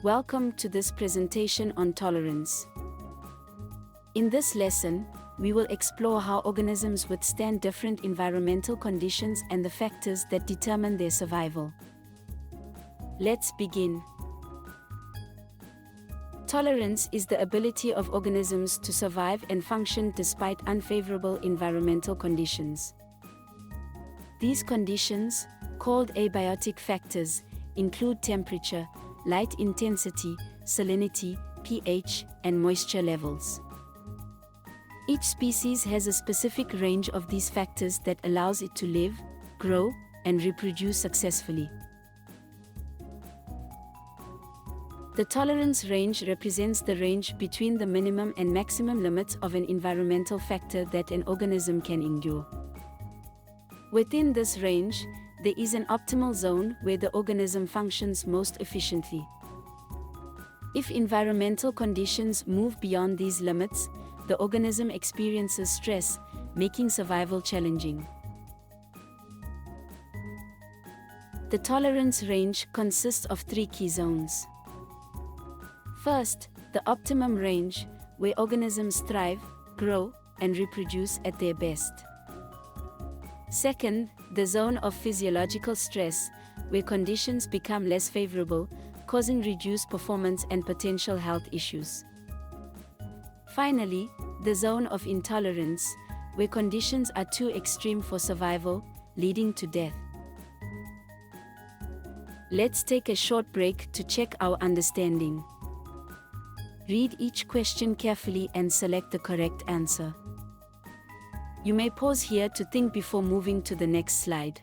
Welcome to this presentation on tolerance. In this lesson, we will explore how organisms withstand different environmental conditions and the factors that determine their survival. Let's begin. Tolerance is the ability of organisms to survive and function despite unfavorable environmental conditions. These conditions, called abiotic factors, include temperature, light intensity, salinity, pH, and moisture levels. Each species has a specific range of these factors that allows it to live, grow, and reproduce successfully. The tolerance range represents the range between the minimum and maximum limits of an environmental factor that an organism can endure. Within this range, there is an optimal zone where the organism functions most efficiently. If environmental conditions move beyond these limits, the organism experiences stress, making survival challenging. The tolerance range consists of three key zones. First, the optimum range, where organisms thrive, grow, and reproduce at their best. Second, the zone of physiological stress, where conditions become less favorable, causing reduced performance and potential health issues. Finally, the zone of intolerance, where conditions are too extreme for survival, leading to death. Let's take a short break to check our understanding. Read each question carefully and select the correct answer. You may pause here to think before moving to the next slide.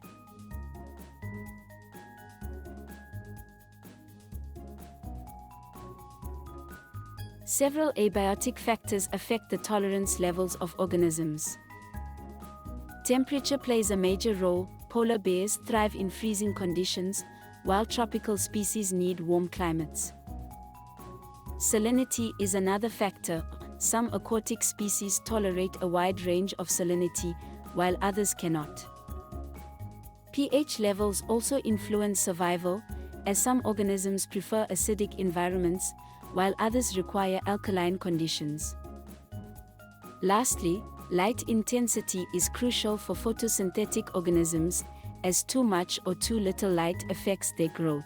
Several abiotic factors affect the tolerance levels of organisms. Temperature plays a major role. Polar bears thrive in freezing conditions, while tropical species need warm climates. Salinity is another factor. Some aquatic species tolerate a wide range of salinity, while others cannot. pH levels also influence survival, as some organisms prefer acidic environments, while others require alkaline conditions. Lastly, light intensity is crucial for photosynthetic organisms, as too much or too little light affects their growth.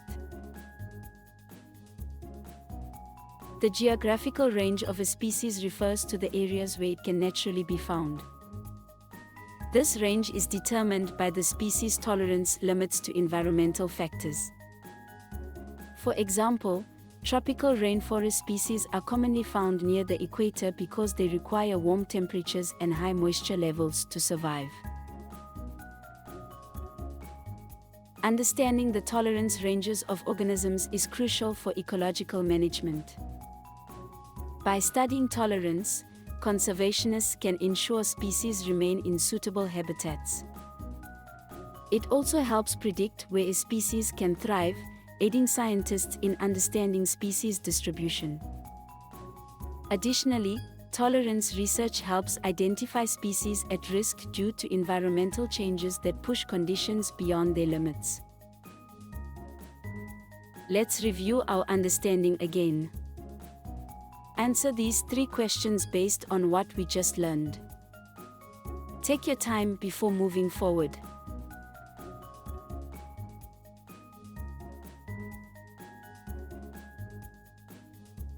The geographical range of a species refers to the areas where it can naturally be found. This range is determined by the species' tolerance limits to environmental factors. For example, tropical rainforest species are commonly found near the equator because they require warm temperatures and high moisture levels to survive. Understanding the tolerance ranges of organisms is crucial for ecological management. By studying tolerance, conservationists can ensure species remain in suitable habitats. It also helps predict where a species can thrive, aiding scientists in understanding species distribution. Additionally, tolerance research helps identify species at risk due to environmental changes that push conditions beyond their limits. Let's review our understanding again. Answer these three questions based on what we just learned. Take your time before moving forward.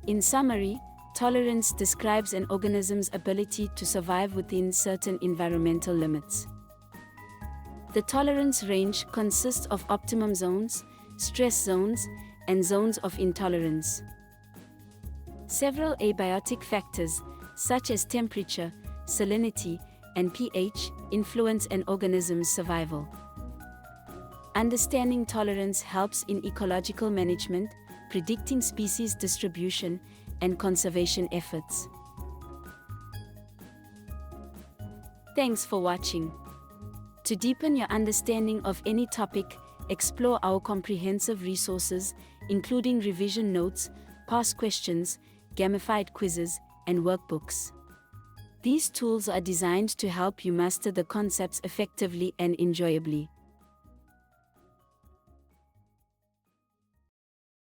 In summary, tolerance describes an organism's ability to survive within certain environmental limits. The tolerance range consists of optimum zones, stress zones, and zones of intolerance. Several abiotic factors, such as temperature, salinity, and pH, influence an organism's survival. Understanding tolerance helps in ecological management, predicting species distribution, and conservation efforts. Thanks for watching. To deepen your understanding of any topic, explore our comprehensive resources, including revision notes, past questions, gamified quizzes, and workbooks. These tools are designed to help you master the concepts effectively and enjoyably.